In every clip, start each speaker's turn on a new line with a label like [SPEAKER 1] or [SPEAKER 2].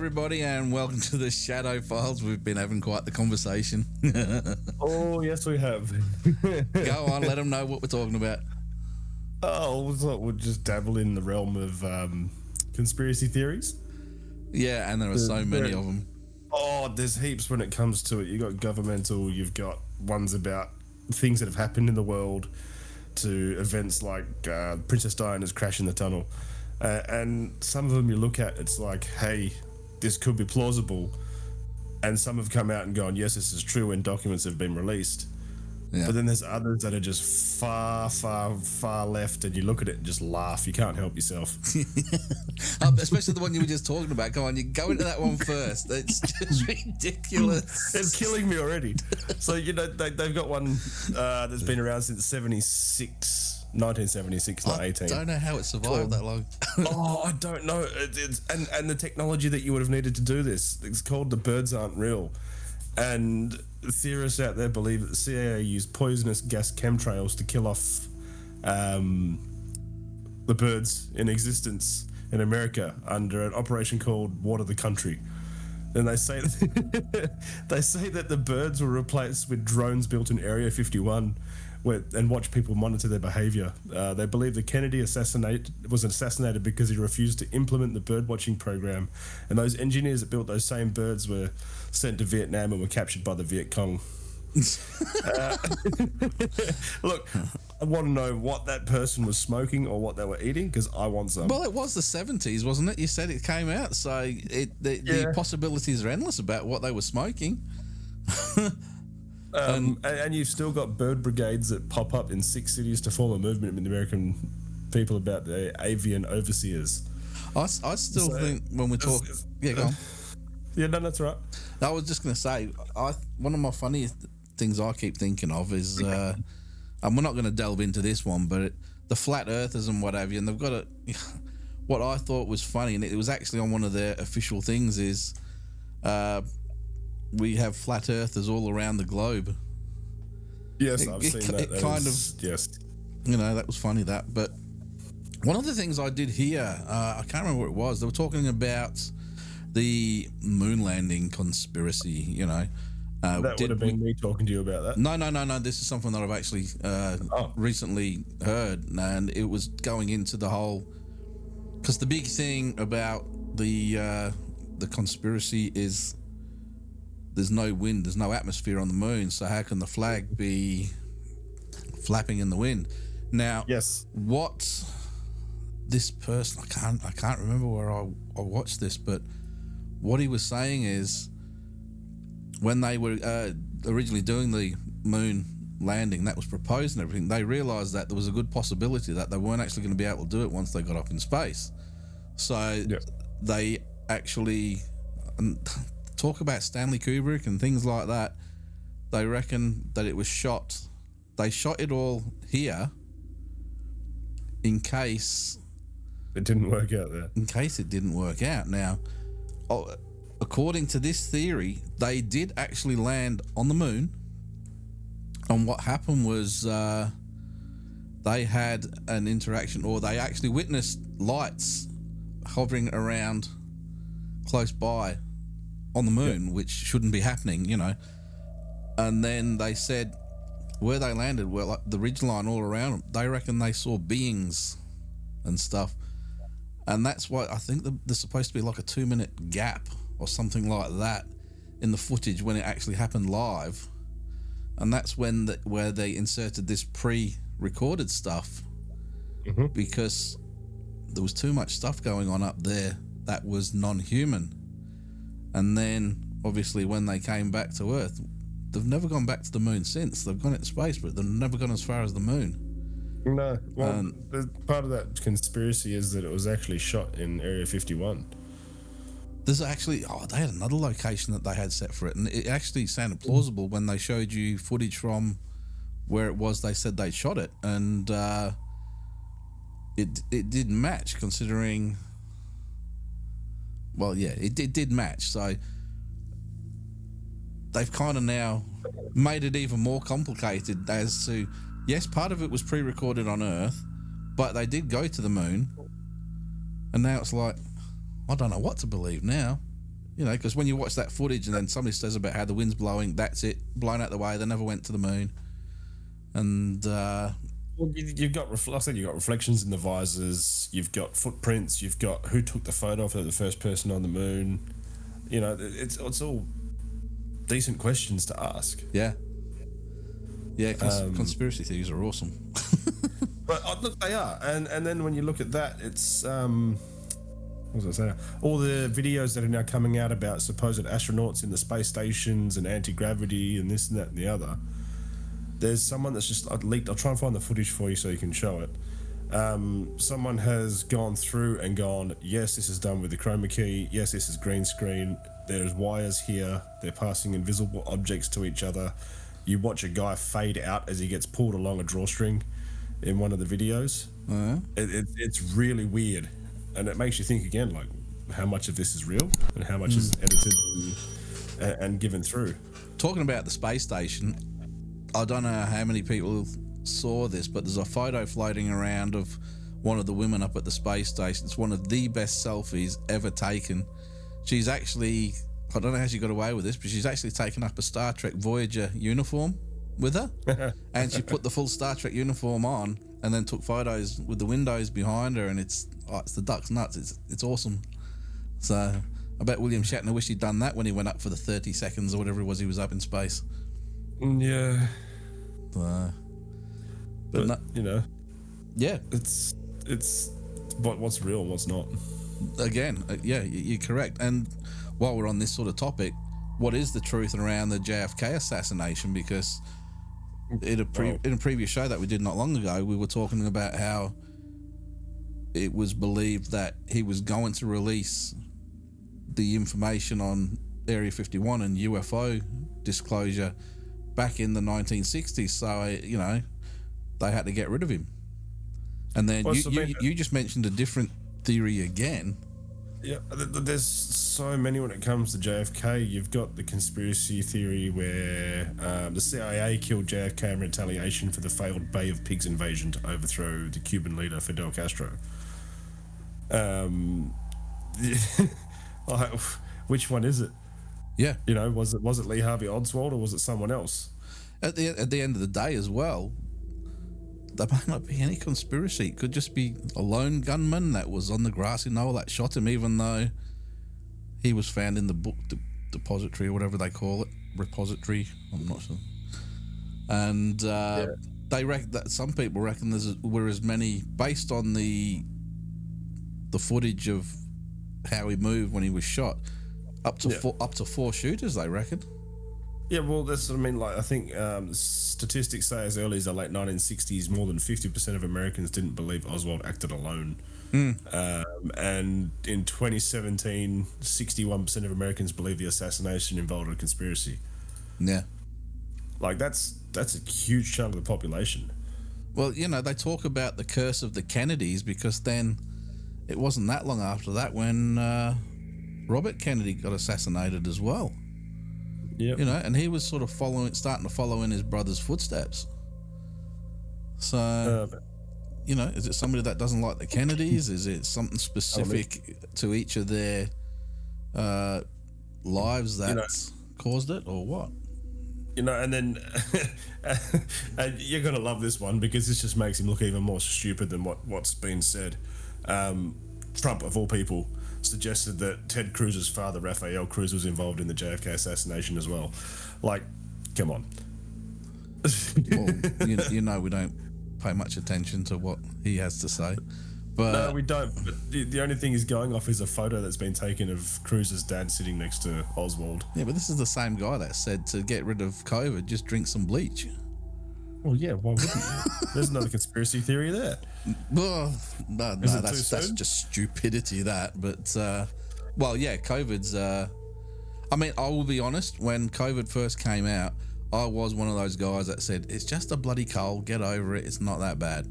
[SPEAKER 1] everybody, and welcome to the Shadow Files. We've been having quite the conversation.
[SPEAKER 2] Oh, yes, we have.
[SPEAKER 1] Go on, let them know what we're talking about.
[SPEAKER 2] Oh, we thought we'd just dabble in the realm of conspiracy theories.
[SPEAKER 1] Yeah, and there are so many of them.
[SPEAKER 2] Oh, there's heaps when it comes to it. You've got governmental, you've got ones about things that have happened in the world, to events like Princess Diana's crash in the tunnel. And some of them you look at, it's like, hey, this could be plausible. And some have come out and gone, yes, this is true, when documents have been released. Yeah. But then there's others that are just far, far, far left, and you look at it and just laugh. You can't help yourself.
[SPEAKER 1] Especially the one you were just talking about. Come on, you go into that one first. It's just ridiculous.
[SPEAKER 2] It's killing me already. So, you know, they've got one that's been around since 1976, not 18.
[SPEAKER 1] I don't know how it survived that long.
[SPEAKER 2] I don't know. And the technology that you would have needed to do this, it's called the birds aren't real. And theorists out there believe that the CIA used poisonous gas chemtrails to kill off the birds in existence in America under an operation called Water the Country. And they say that the birds were replaced with drones built in Area 51 and watch people monitor their behavior. They believe that Kennedy was assassinated because he refused to implement the bird watching program, and those engineers that built those same birds were sent to Vietnam and were captured by the Viet Cong. Look, I want to know what that person was smoking or what they were eating, because I want some.
[SPEAKER 1] Well, it was the 70s, wasn't it? You said it came out, so the possibilities are endless about what they were smoking.
[SPEAKER 2] And you've still got bird brigades that pop up in 6 cities to form a movement with the American people about the avian overseers.
[SPEAKER 1] I still think when we talk... Yeah, go on.
[SPEAKER 2] Yeah, no, that's right.
[SPEAKER 1] I was just going to say, one of my funniest things I keep thinking of is, and we're not going to delve into this one, but the flat earthers and what have you, and they've got what I thought was funny, and it was actually on one of their official things, is we have flat earthers all around the globe.
[SPEAKER 2] Yes, I've seen that.
[SPEAKER 1] Yes. You know, that was funny, that. But one of the things I did hear, I can't remember what it was, they were talking about the moon landing conspiracy, you know.
[SPEAKER 2] That would have been me talking to you about that.
[SPEAKER 1] No. This is something that I've actually recently heard, and it was going into the whole... Because the big thing about the conspiracy is there's no wind, there's no atmosphere on the moon, so how can the flag be flapping in the wind? Now,
[SPEAKER 2] yes,
[SPEAKER 1] what this person, I can't remember where I watched this, but what he was saying is when they were originally doing the moon landing, that was proposed and everything, they realized that there was a good possibility that they weren't actually going to be able to do it once they got up in space. So they actually... talk about Stanley Kubrick and things like that. They reckon that it was shot. They shot it all here in case
[SPEAKER 2] it didn't work out there.
[SPEAKER 1] In case it didn't work out. Now, according to this theory, they did actually land on the moon. And what happened was they had an interaction, or they actually witnessed lights hovering around close by on the moon, which shouldn't be happening, you know. And then they said where they landed, well, like the ridgeline all around them, they reckon they saw beings and stuff. And that's why I think there's supposed to be like a 2-minute gap or something like that in the footage when it actually happened live. And that's where they inserted this pre-recorded stuff, because there was too much stuff going on up there that was non-human. And then, obviously, when they came back to Earth, they've never gone back to the moon since. They've gone into space, but they've never gone as far as the moon.
[SPEAKER 2] No. Well, part of that conspiracy is that it was actually shot in Area 51.
[SPEAKER 1] There's actually... they had another location that they had set for it, and it actually sounded plausible when they showed you footage from where it was they said they shot it, and it didn't match, considering... Well, yeah, it did match. So they've kind of now made it even more complicated as to, yes, part of it was pre-recorded on Earth, but they did go to the moon. And now it's like, I don't know what to believe now. You know, because when you watch that footage and then somebody says about how the wind's blowing, that's it, blown out the way. They never went to the moon. And
[SPEAKER 2] well, you've got you've got reflections in the visors. You've got footprints. You've got who took the photo for the first person on the moon. You know, it's all decent questions to ask.
[SPEAKER 1] Yeah. Conspiracy theories are awesome.
[SPEAKER 2] But look, they are, and then when you look at that, it's what was I saying? All the videos that are now coming out about supposed astronauts in the space stations and anti-gravity and this and that and the other. There's someone that's just leaked. I'll try and find the footage for you so you can show it. Someone has gone through and gone, yes, this is done with the chroma key. Yes, this is green screen. There's wires here. They're passing invisible objects to each other. You watch a guy fade out as he gets pulled along a drawstring in one of the videos. It's really weird. And it makes you think again, like, how much of this is real and how much is edited and given through.
[SPEAKER 1] Talking about the space station, I don't know how many people saw this, but there's a photo floating around of one of the women up at the space station. It's one of the best selfies ever taken. She's actually, I don't know how she got away with this, but she's actually taken up a Star Trek Voyager uniform with her. And she put the full Star Trek uniform on and then took photos with the windows behind her, and it's the duck's nuts. It's awesome. So I bet William Shatner wished he'd done that when he went up for the 30 seconds or whatever it was he was up in space.
[SPEAKER 2] Yeah.
[SPEAKER 1] But no,
[SPEAKER 2] you know,
[SPEAKER 1] yeah,
[SPEAKER 2] it's what's real and what's not.
[SPEAKER 1] Again, yeah, you're correct. And while we're on this sort of topic, what is the truth around the JFK assassination? Because in a previous show that we did not long ago, we were talking about how it was believed that he was going to release the information on Area 51 and UFO disclosure back in the 1960s. So, you know, they had to get rid of him. And then you just mentioned a different theory again.
[SPEAKER 2] Yeah, there's so many when it comes to JFK. You've got the conspiracy theory where the CIA killed JFK in retaliation for the failed Bay of Pigs invasion to overthrow the Cuban leader Fidel Castro. Which one is it?
[SPEAKER 1] Yeah,
[SPEAKER 2] you know, was it Lee Harvey Oswald or was it someone else?
[SPEAKER 1] At the end of the day, as well, there might not be any conspiracy. It could just be a lone gunman that was on the grassy knoll that shot him, even though he was found in the book depository or whatever they call it, repository. I'm not sure. And they reckon that some people reckon there were as many, based on the footage of how he moved when he was shot, up to four shooters. They reckon.
[SPEAKER 2] Yeah, well, that's what I mean. Like, I think statistics say as early as the late 1960s, more than 50% of Americans didn't believe Oswald acted alone. And in 2017, 61% of Americans believe the assassination involved a conspiracy.
[SPEAKER 1] Yeah,
[SPEAKER 2] like that's a huge chunk of the population.
[SPEAKER 1] Well, you know, they talk about the curse of the Kennedys because then it wasn't that long after that when Robert Kennedy got assassinated as well.
[SPEAKER 2] Yep.
[SPEAKER 1] You know, and he was sort of starting to follow in his brother's footsteps. So, you know, is it somebody that doesn't like the Kennedys? Is it something specific to each of their lives that's caused it, or what?
[SPEAKER 2] You know, and then and you're going to love this one because this just makes him look even more stupid than what's been said. Trump, of all people, suggested that Ted Cruz's father, Rafael Cruz, was involved in the JFK assassination as well. Like, come on.
[SPEAKER 1] Well, you know, we don't pay much attention to what he has to say. But
[SPEAKER 2] no, we don't. But the only thing he's going off is a photo that's been taken of Cruz's dad sitting next to Oswald.
[SPEAKER 1] Yeah, but this is the same guy that said to get rid of COVID, just drink some bleach.
[SPEAKER 2] Well, yeah, why wouldn't you? There's another conspiracy theory there.
[SPEAKER 1] Well, no, that's just stupidity, that. But, well, yeah, COVID's... I mean, I will be honest, when COVID first came out, I was one of those guys that said, it's just a bloody cold, get over it, it's not that bad.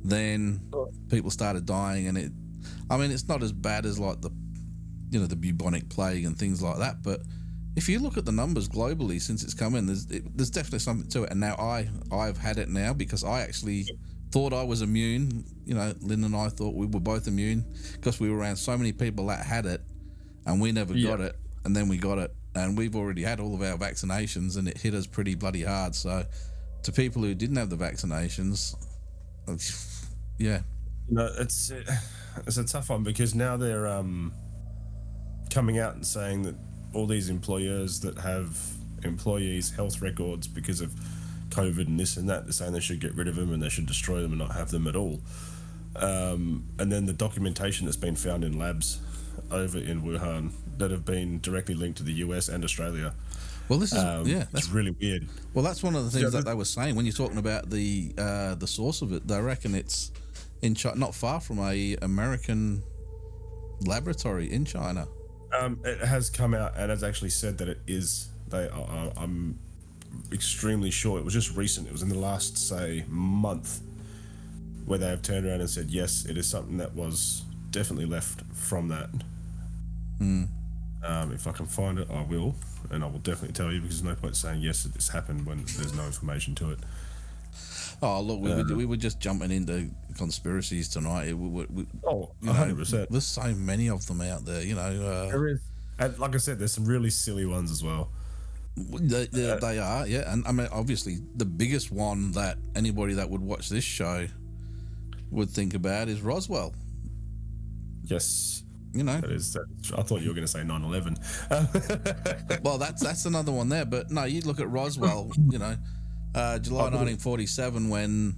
[SPEAKER 1] Then people started dying, and it's not as bad as like the bubonic plague and things like that, but if you look at the numbers globally since it's come in, there's definitely something to it. And now I've had it now because I actually thought I was immune. You know, Lynn and I thought we were both immune because we were around so many people that had it, and we never got it, and then we got it, and we've already had all of our vaccinations, and it hit us pretty bloody hard. So, to people who didn't have the vaccinations, yeah,
[SPEAKER 2] it's a tough one, because now they're coming out and saying that all these employers that have employees' health records because of COVID and this and that, they're saying they should get rid of them and they should destroy them and not have them at all. And then the documentation that's been found in labs over in Wuhan that have been directly linked to the US and Australia.
[SPEAKER 1] Well, this is
[SPEAKER 2] that's really weird.
[SPEAKER 1] Well, that's one of the things that they were saying when you're talking about the source of it. They reckon it's in China, not far from a American laboratory in China.
[SPEAKER 2] It has come out and has actually said that it is. I'm extremely sure it was just recent. It was in the last, say, month, where they have turned around and said, yes, it is something that was definitely left from that. If I can find it, I will, and I will definitely tell you, because there's no point saying yes, it's happened when there's no information to it.
[SPEAKER 1] Oh, look, we were just jumping into conspiracies tonight.
[SPEAKER 2] 100%.
[SPEAKER 1] There's so many of them out there,
[SPEAKER 2] There is. And like I said, there's some really silly ones as well.
[SPEAKER 1] They are, yeah. And I mean, obviously, the biggest one that anybody that would watch this show would think about is Roswell.
[SPEAKER 2] Yes.
[SPEAKER 1] That
[SPEAKER 2] is. I thought you were going to say 9/11.
[SPEAKER 1] Well, that's another one there. But no, you look at Roswell, July 1947 when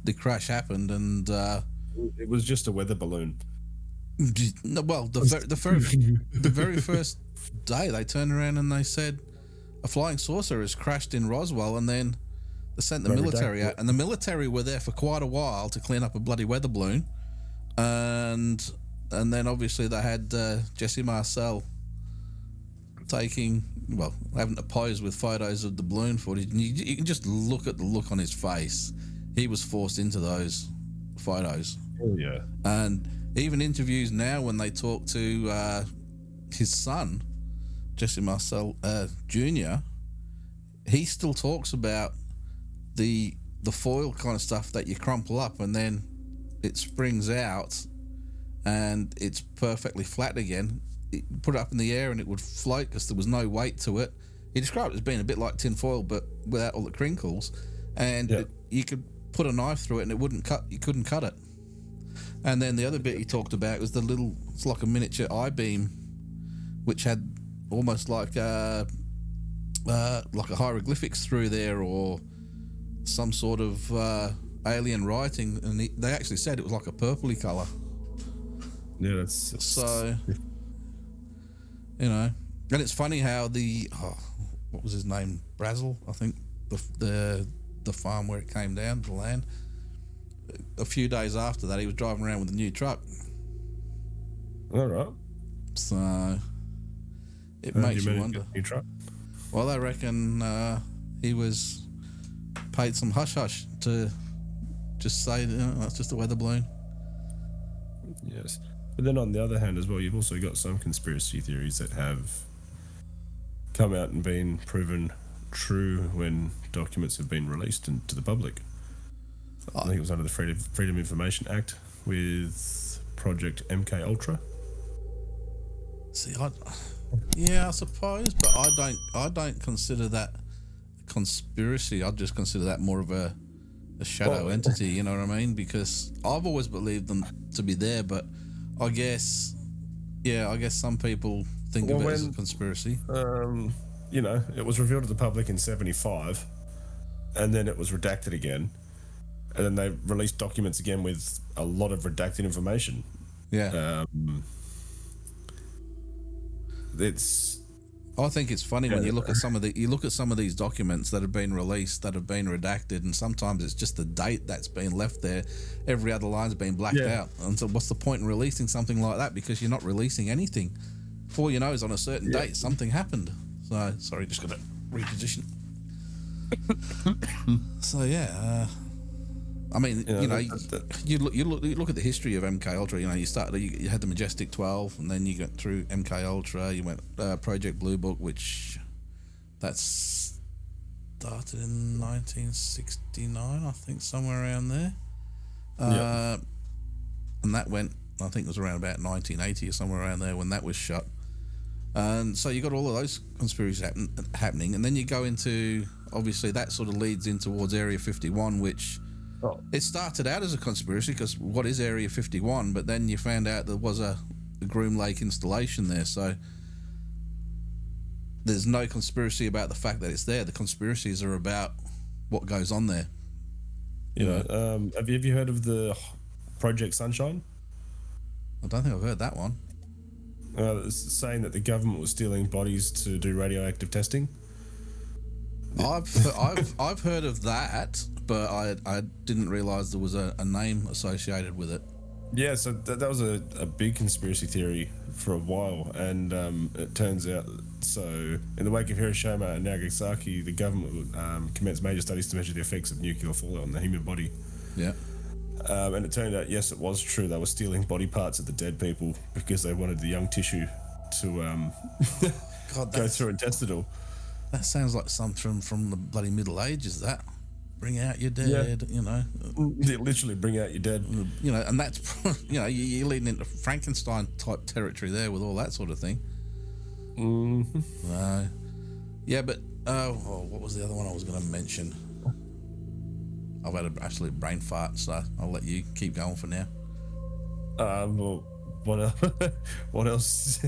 [SPEAKER 1] the crash happened, and
[SPEAKER 2] it was just a weather balloon.
[SPEAKER 1] Well, the very first day they turned around and they said a flying saucer has crashed in Roswell, and then they sent the military out, and the military were there for quite a while to clean up a bloody weather balloon, and then obviously they had Jesse Marcel having to pose with photos of the balloon footage, and you can just look at the look on his face. He was forced into those photos.
[SPEAKER 2] Oh yeah.
[SPEAKER 1] And even interviews now, when they talk to his son, Jesse Marcel Jr., he still talks about the foil kind of stuff that you crumple up and then it springs out and it's perfectly flat again. Put it up in the air and it would float because there was no weight to it. He described it as being a bit like tin foil, but without all the crinkles. And you could put a knife through it and it wouldn't cut. You couldn't cut it. And then the other bit he talked about was it's like a miniature I-beam, which had almost like a hieroglyphics through there or some sort of alien writing. And they actually said it was like a purpley colour.
[SPEAKER 2] Yeah, that's
[SPEAKER 1] so. And it's funny how what was his name? Brazil, I think, the farm where it came down, the land. A few days after that, he was driving around with a new truck.
[SPEAKER 2] All right.
[SPEAKER 1] So it makes you wonder.
[SPEAKER 2] New truck?
[SPEAKER 1] Well, I reckon he was paid some hush hush to just say that's just a weather balloon.
[SPEAKER 2] Yes. But then on the other hand as well, you've also got some conspiracy theories that have come out and been proven true when documents have been released to the public. I think it was under the Freedom Information Act with Project MK Ultra.
[SPEAKER 1] See, I suppose, but I don't consider that a conspiracy. I just consider that more of a shadow entity. You know what I mean? Because I've always believed them to be there, but I guess some people think of it as a conspiracy.
[SPEAKER 2] It was revealed to the public in 1975, and then it was redacted again, and then they released documents again with a lot of redacted information.
[SPEAKER 1] Yeah. I think it's funny when you look at some of these documents that have been released that have been redacted, and sometimes it's just the date that's been left there. Every other line's been blacked out, and so what's the point in releasing something like that? Because you're not releasing anything. All you know is on a certain date something happened. So sorry, just got to reposition. So I mean, you look at the history of MK Ultra. You had the Majestic 12, and then you got through MK Ultra. You went Project Blue Book, which that started in 1969, I think, somewhere around there. And that went, I think it was around about 1980 or somewhere around there when that was shut. And so you got all of those conspiracies happening, and then you go into, obviously that sort of leads in towards Area 51, which it started out as a conspiracy because what is Area 51? But then you found out there was a Groom Lake installation there, so there's no conspiracy about the fact that it's there. The conspiracies are about what goes on there.
[SPEAKER 2] Have you heard of the Project Sunshine?
[SPEAKER 1] I don't think I've heard that one.
[SPEAKER 2] It's saying that the government was stealing bodies to do radioactive testing.
[SPEAKER 1] I've heard of that, but I didn't realise there was a name associated with it.
[SPEAKER 2] Yeah, so that was a big conspiracy theory for a while, and it turns out, so in the wake of Hiroshima and Nagasaki, the government commenced major studies to measure the effects of nuclear fallout on the human body.
[SPEAKER 1] Yeah.
[SPEAKER 2] And it turned out, yes, it was true. They were stealing body parts of the dead people because they wanted the young tissue to go through and test it all.
[SPEAKER 1] That sounds like something from the bloody Middle Ages, that. Bring out your dead, you know.
[SPEAKER 2] Yeah, literally bring out your dead.
[SPEAKER 1] You know, and that's, you know, you're leading into Frankenstein type territory there with all that sort of thing.
[SPEAKER 2] Mm-hmm.
[SPEAKER 1] Yeah, but what was the other one I was going to mention? I've had an absolute brain fart, so I'll let you keep going for now.
[SPEAKER 2] Well, what else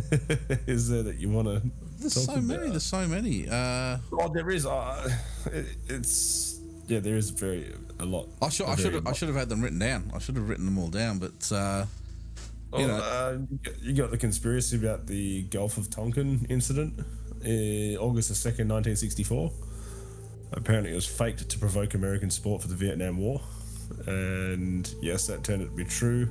[SPEAKER 2] is there that you want to?
[SPEAKER 1] There's so many. There's so many.
[SPEAKER 2] There is. There is a lot.
[SPEAKER 1] I should have had them written down. I should have written them all down, but you
[SPEAKER 2] got the conspiracy about the Gulf of Tonkin incident, August 2nd, 1964. Apparently, it was faked to provoke American support for the Vietnam War, and yes, that turned out to be true.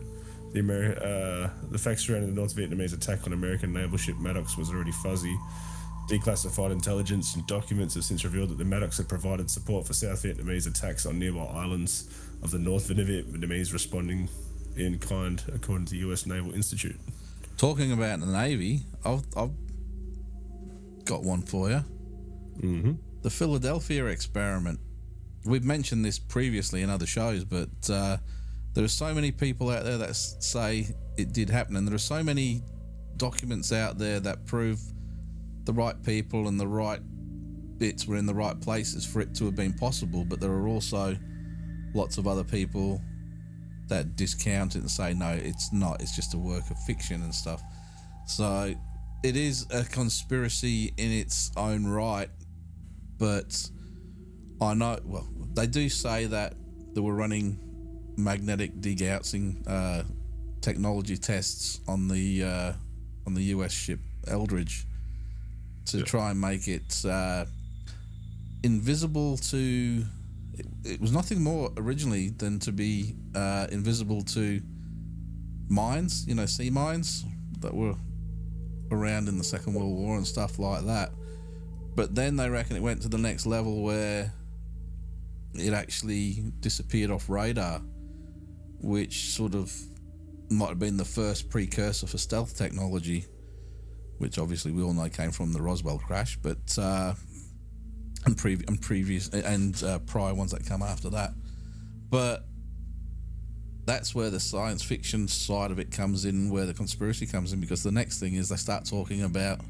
[SPEAKER 2] The facts surrounding the North Vietnamese attack on American naval ship Maddox was already fuzzy. Declassified intelligence and documents have since revealed that the Maddox had provided support for South Vietnamese attacks on nearby islands of the North Vietnamese, responding in kind, according to the U.S. Naval Institute.
[SPEAKER 1] Talking about the Navy, I've got one for you.
[SPEAKER 2] Mm-hmm.
[SPEAKER 1] The Philadelphia experiment. We've mentioned this previously in other shows, but there are so many people out there that say it did happen, and there are so many documents out there that prove the right people and the right bits were in the right places for it to have been possible, but there are also lots of other people that discount it and say no, it's not, it's just a work of fiction and stuff. So it is a conspiracy in its own right, but I know, well, they do say that they were running magnetic degaussing technology tests on the US ship Eldridge to try and make it invisible to. It was nothing more originally than to be invisible to mines, sea mines that were around in the Second World War and stuff like that. But then they reckon it went to the next level where it actually disappeared off radar, which sort of might have been the first precursor for stealth technology, which obviously we all know came from the Roswell crash, but and previous and prior ones that come after that. But that's where the science fiction side of it comes in, where the conspiracy comes in, because the next thing is they start talking about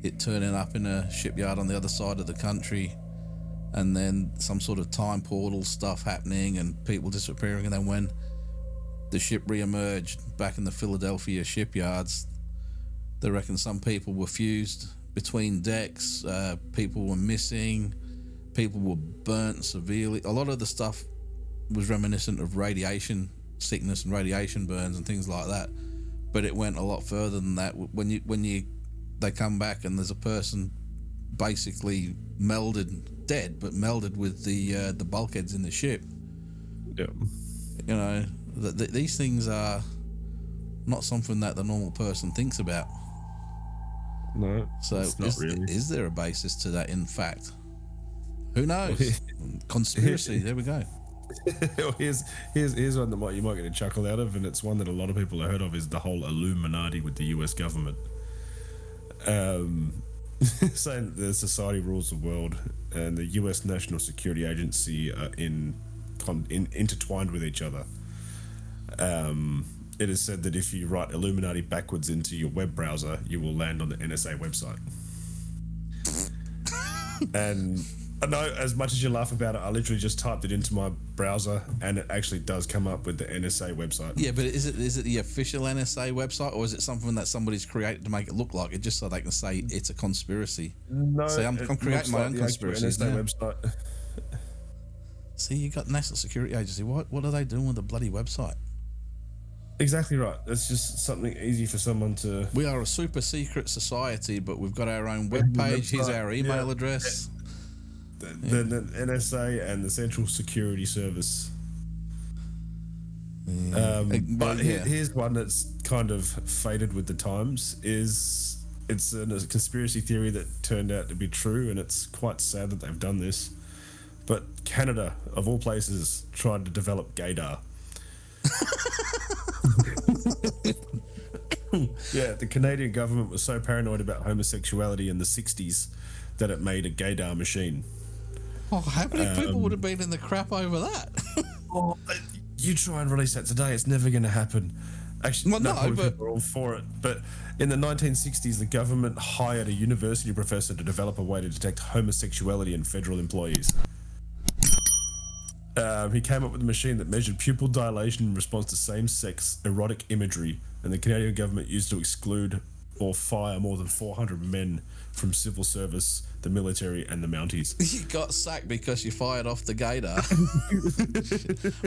[SPEAKER 1] it turning up in a shipyard on the other side of the country, and then some sort of time portal stuff happening and people disappearing, and then when the ship re-emerged back in the Philadelphia shipyards, they reckon some people were fused between decks, people were missing, people were burnt severely. A lot of the stuff was reminiscent of radiation sickness and radiation burns and things like that, but it went a lot further than that. When they come back and there's a person basically dead, but melded with the bulkheads in the ship.
[SPEAKER 2] Yeah.
[SPEAKER 1] These things are not something that the normal person thinks about.
[SPEAKER 2] No.
[SPEAKER 1] So is there a basis to that? In fact, who knows? Conspiracy. There we go.
[SPEAKER 2] Here's one that you might get a chuckle out of, and it's one that a lot of people have heard of, is the whole Illuminati with the US government. Saying that the society rules the world and the US National Security Agency are intertwined with each other. it is said that if you write Illuminati backwards into your web browser, you will land on the NSA website. And I know, as much as you laugh about it, I literally just typed it into my browser, and it actually does come up with the NSA website.
[SPEAKER 1] Yeah, but is it the official NSA website, or is it something that somebody's created to make it look like it, just so they can say it's a conspiracy?
[SPEAKER 2] No,
[SPEAKER 1] See, I'm creating my own conspiracies
[SPEAKER 2] NSA
[SPEAKER 1] now.
[SPEAKER 2] website.
[SPEAKER 1] See, you got National Security Agency. What are they doing with the bloody website?
[SPEAKER 2] Exactly right. It's just something easy for someone to.
[SPEAKER 1] We are a super secret society, but we've got our own web page. Here's our email address.
[SPEAKER 2] The NSA and the Central Security Service. But here's one that's kind of faded with the times. It's a conspiracy theory that turned out to be true, and it's quite sad that they've done this. But Canada, of all places, tried to develop Gaydar. Yeah, the Canadian government was so paranoid about homosexuality in the 60s that it made a Gaydar machine.
[SPEAKER 1] Oh, how many people would have been in the crap over that?
[SPEAKER 2] Oh, you try and release that today, it's never going to happen. Actually,
[SPEAKER 1] well, no, but
[SPEAKER 2] people are all for it. But in the 1960s, the government hired a university professor to develop a way to detect homosexuality in federal employees. He came up with a machine that measured pupil dilation in response to same-sex erotic imagery, and the Canadian government used to exclude or fire more than 400 men from civil service, the military, and the Mounties.
[SPEAKER 1] You got sacked because you fired off the Gaydar.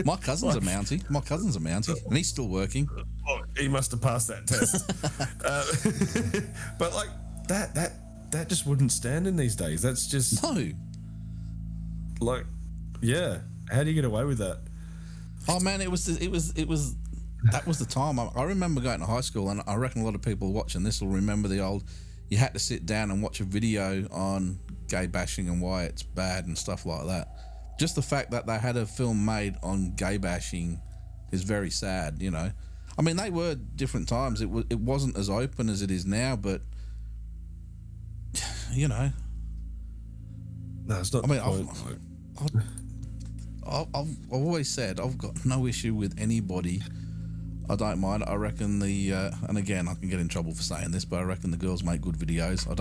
[SPEAKER 1] My cousin's a Mountie, and he's still working.
[SPEAKER 2] Oh, he must have passed that test. But like that just wouldn't stand in these days. That's just
[SPEAKER 1] no.
[SPEAKER 2] Like, yeah. How do you get away with that?
[SPEAKER 1] Oh man, it was that was the time. I remember going to high school, and I reckon a lot of people watching this will remember the old. You had to sit down and watch a video on gay bashing and why it's bad and stuff like that. Just the fact that they had a film made on gay bashing is very sad. You know, I mean, they were different times. It wasn't as open as it is now, but you know.
[SPEAKER 2] No, it's not. I mean,
[SPEAKER 1] I've always said I've got no issue with anybody. I don't mind. I reckon and again I can get in trouble for saying this, but I reckon the girls make good videos. I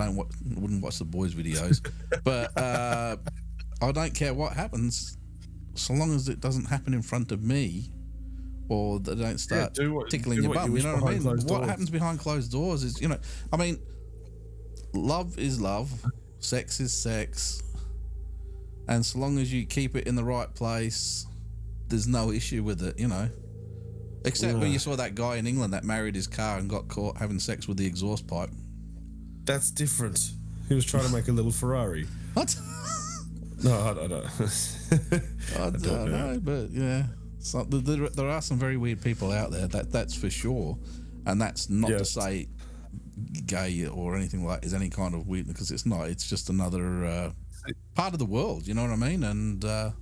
[SPEAKER 1] wouldn't watch the boys' videos, but I don't care what happens, so long as it doesn't happen in front of me, or they don't start tickling your bum. You know what I mean? What happens behind closed doors is, you know, I mean, love is love, sex is sex. And so long as you keep it in the right place, there's no issue with it, you know. Except when you saw that guy in England that married his car and got caught having sex with the exhaust pipe.
[SPEAKER 2] That's different. He was trying to make a little Ferrari.
[SPEAKER 1] What?
[SPEAKER 2] No, I don't know.
[SPEAKER 1] I don't know, but yeah. So there are some very weird people out there, that's for sure. And that's not to say gay or anything like is any kind of weird, because it's not. It's just another... part of the world, you know what I mean? And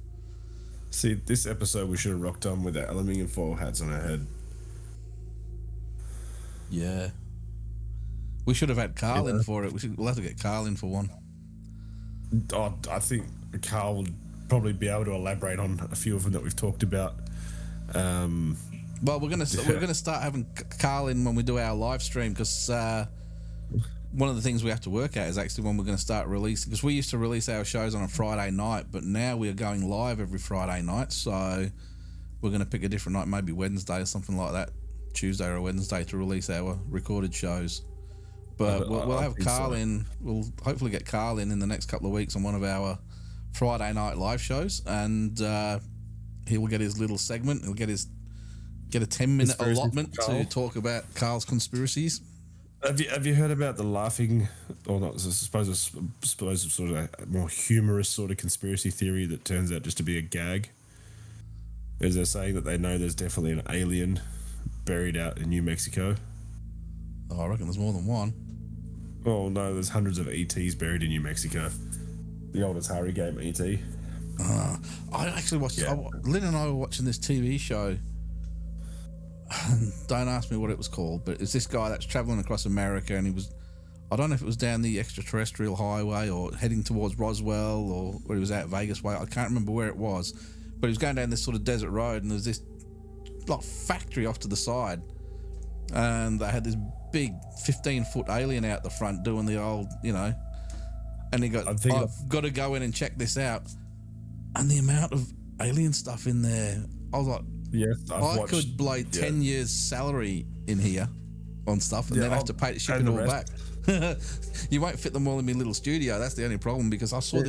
[SPEAKER 2] see, this episode we should have rocked on with our aluminium foil hats on our head.
[SPEAKER 1] Yeah, we should have had Carl in for it. We'll have to get Carl in for one.
[SPEAKER 2] Oh, I think Carl would probably be able to elaborate on a few of them that we've talked about.
[SPEAKER 1] Well, we're gonna start having Carl in when we do our live stream, because one of the things we have to work out is actually when we're going to start releasing, because we used to release our shows on a Friday night, but now we are going live every Friday night, so we're going to pick a different night, maybe Wednesday or something like that, Tuesday or Wednesday, to release our recorded shows. But we'll have Carl in. We'll hopefully get Carl in the next couple of weeks on one of our Friday night live shows, and he will get his little segment. He'll get a 10-minute allotment to talk about Carl's conspiracies.
[SPEAKER 2] Have you heard about the laughing, or not? I suppose sort of a more humorous sort of conspiracy theory that turns out just to be a gag. Is they're saying that they know there's definitely an alien buried out in New Mexico.
[SPEAKER 1] Oh, I reckon there's more than one.
[SPEAKER 2] Oh no, there's hundreds of ETs buried in New Mexico. The old Atari game ET.
[SPEAKER 1] I actually watched. Yeah. Lynn and I were watching this TV show. Don't ask me what it was called, but it's this guy that's traveling across America, and I don't know if it was down the extraterrestrial highway or heading towards Roswell, or where he was out Vegas way. I can't remember where it was, but he was going down this sort of desert road, and there's this like factory off to the side, and they had this big 15-foot alien out the front doing the old, and he got, I've got to go in and check this out. And the amount of alien stuff in there, I was like,
[SPEAKER 2] yes,
[SPEAKER 1] I could blow 10 years salary in here on stuff and then have to pay to ship it all back. You won't fit them all in my little studio. That's the only problem, because I saw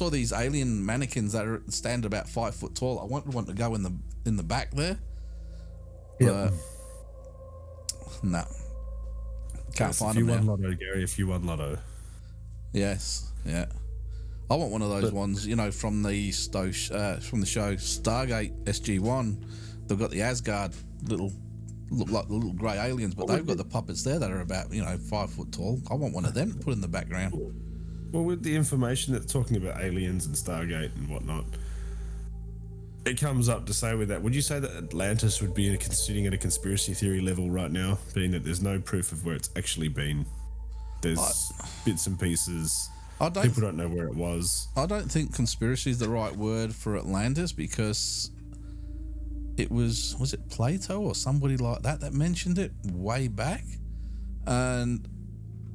[SPEAKER 1] these alien mannequins that stand about 5 foot tall. I want to go in the back there. But no. Can't find them now.
[SPEAKER 2] If you won Lotto, Gary, if you won Lotto.
[SPEAKER 1] Yes, yeah. I want one of those ones, from the show Stargate SG-1. They've got the Asgard look like the little grey aliens, but they've got the puppets there that are about 5 foot tall. I want one of them to put in the background.
[SPEAKER 2] Well, with the information that's talking about aliens and Stargate and whatnot, it comes up to say with that, would you say that Atlantis would be sitting at a conspiracy theory level right now, being that there's no proof of where it's actually been? There's bits and pieces. People don't know where it was.
[SPEAKER 1] I don't think conspiracy is the right word for Atlantis, because it was it Plato or somebody like that mentioned it way back? And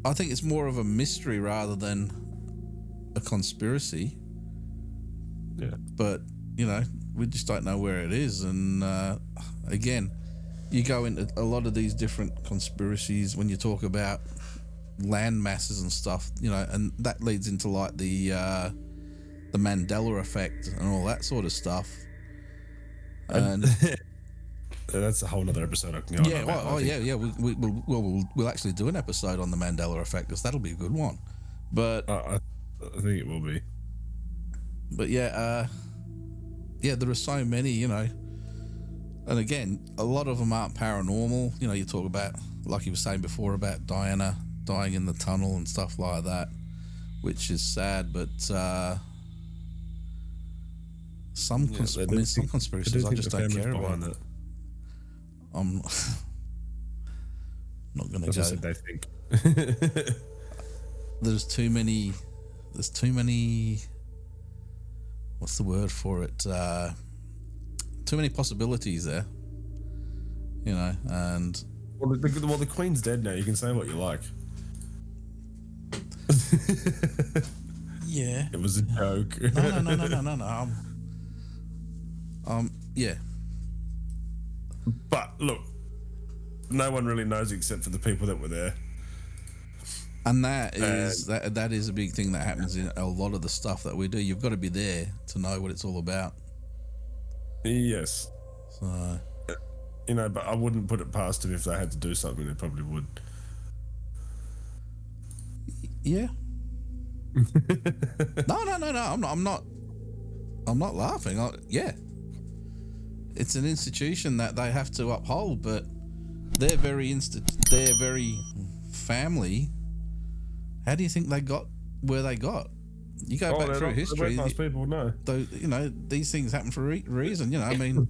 [SPEAKER 1] I think it's more of a mystery rather than a conspiracy.
[SPEAKER 2] Yeah.
[SPEAKER 1] But, we just don't know where it is. And again, you go into a lot of these different conspiracies when you talk about land masses and stuff, and that leads into like the Mandela effect and all that sort of stuff. And
[SPEAKER 2] that's a whole other episode.
[SPEAKER 1] We'll actually do an episode on the Mandela effect, because that'll be a good one. But
[SPEAKER 2] I think it will be.
[SPEAKER 1] But there are so many, and again, a lot of them aren't paranormal. You talk about, like you were saying before, about Diana dying in the tunnel and stuff like that, which is sad. But some conspiracies I just don't care about. I'm not going to go.
[SPEAKER 2] Said they think.
[SPEAKER 1] There's too many. What's the word for it? Too many possibilities there. And
[SPEAKER 2] the Queen's dead now. You can say what you like.
[SPEAKER 1] Yeah.
[SPEAKER 2] It was a joke.
[SPEAKER 1] No. Yeah.
[SPEAKER 2] But look, no one really knows except for the people that were there.
[SPEAKER 1] And that is a big thing that happens in a lot of the stuff that we do. You've got to be there to know what it's all about.
[SPEAKER 2] Yes.
[SPEAKER 1] So,
[SPEAKER 2] but I wouldn't put it past them. If they had to do something, they probably would.
[SPEAKER 1] Yeah. No. I'm not laughing. Yeah. It's an institution that they have to uphold, but they're very family. How do you think they got where they got? You go back through history.
[SPEAKER 2] People know.
[SPEAKER 1] These things happen for a reason. I mean,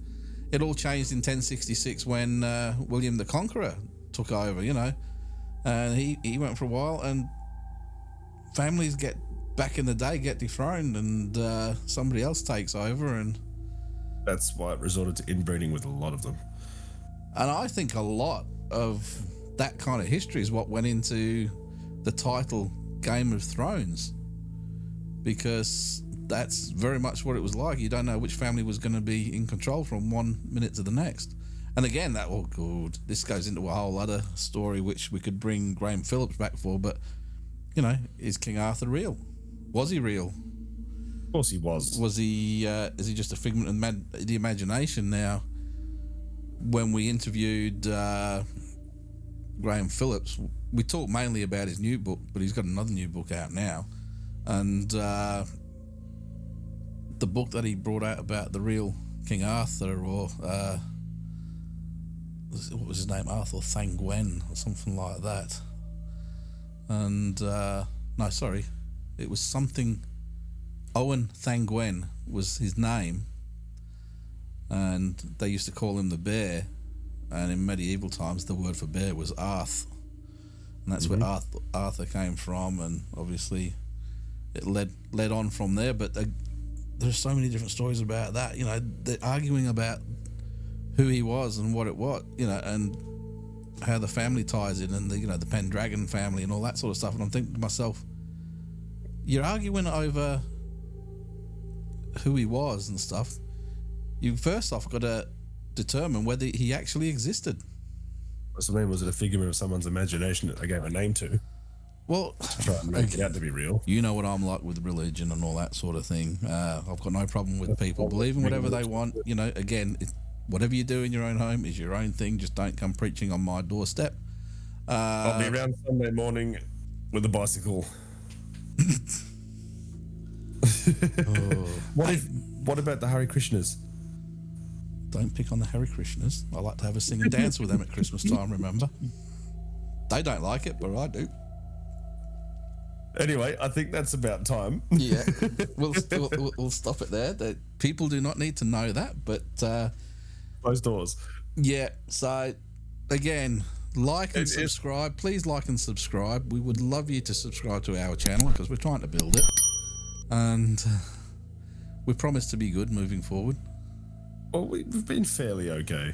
[SPEAKER 1] it all changed in 1066 when William the Conqueror took over. And he went for a while, and families get dethroned, and somebody else takes over, and
[SPEAKER 2] that's why it resorted to inbreeding with a lot of them.
[SPEAKER 1] And I think a lot of that kind of history is what went into the title Game of Thrones, because that's very much what it was like. You don't know which family was going to be in control from 1 minute to the next. And again, this goes into a whole other story which we could bring Graham Phillips back for, but is King Arthur real? Was he real?
[SPEAKER 2] Of course he was.
[SPEAKER 1] Was he is he just a figment of the imagination? Now, when we interviewed Graham Phillips, we talked mainly about his new book, but he's got another new book out now. And the book that he brought out about the real King Arthur, or what was his name? Arthur Thangwen or something like that. And no, sorry, it was something. Owen Thangwen was his name, and they used to call him the Bear. And in medieval times, the word for bear was Arth, and that's where Arthur came from. And obviously, it led on from there. But there's so many different stories about that. They're arguing about who he was and what it was. And how the family ties in, and the Pendragon family and all that sort of stuff. And I'm thinking to myself, you're arguing over who he was and stuff. You first off got to determine whether he actually existed.
[SPEAKER 2] What's the name? Was it a figment of someone's imagination that they gave a name to?
[SPEAKER 1] Well,
[SPEAKER 2] to try and make it out to be real.
[SPEAKER 1] You know what I'm like with religion and all that sort of thing. I've got no problem with people believing whatever they want. Again, whatever you do in your own home is your own thing. Just don't come preaching on my doorstep.
[SPEAKER 2] I'll be around Sunday morning with a bicycle. What about the Hare Krishnas?
[SPEAKER 1] Don't pick on the Hare Krishnas. I like to have a sing and dance with them at Christmas time, remember? They don't like it, but I do.
[SPEAKER 2] Anyway, I think that's about time.
[SPEAKER 1] Yeah, we'll stop it there. That people do not need to know that, but
[SPEAKER 2] closed doors.
[SPEAKER 1] Yeah. So again, like and subscribe. Please like and subscribe. We would love you to subscribe to our channel because we're trying to build it, and we promise to be good moving forward.
[SPEAKER 2] Well, we've been fairly okay.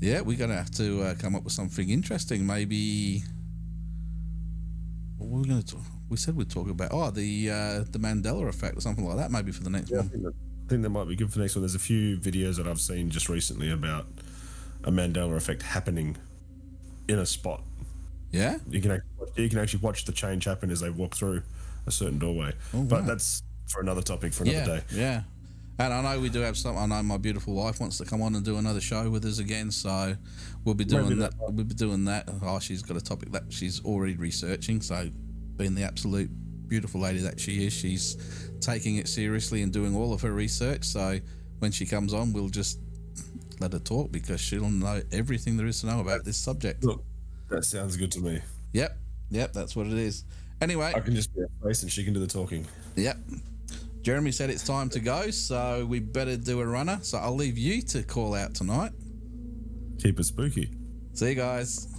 [SPEAKER 1] Yeah, we're gonna have to come up with something interesting. Maybe. What we're going to talk, we said we'd talk about the Mandela effect or something like that maybe for the next one.
[SPEAKER 2] I think that might be good for the next one. There's a few videos that I've seen just recently about a Mandela effect happening in a spot.
[SPEAKER 1] Yeah?
[SPEAKER 2] You can actually watch the change happen as they walk through a certain doorway. Oh, but wow. That's for another topic for another day.
[SPEAKER 1] Yeah. And I know we do have some. I know my beautiful wife wants to come on and do another show with us again, so we'll be doing that. We'll be doing that. Oh, she's got a topic that she's already researching. So, being the absolute beautiful lady that she is, she's taking it seriously and doing all of her research. So, when she comes on, we'll just let her talk because she'll know everything there is to know about this subject.
[SPEAKER 2] Look, that sounds good to me.
[SPEAKER 1] Yep, that's what it is. Anyway,
[SPEAKER 2] I can just be a face and she can do the talking.
[SPEAKER 1] Yep. Jeremy said it's time to go, so we better do a runner. So I'll leave you to call out tonight.
[SPEAKER 2] Keep it spooky.
[SPEAKER 1] See you guys.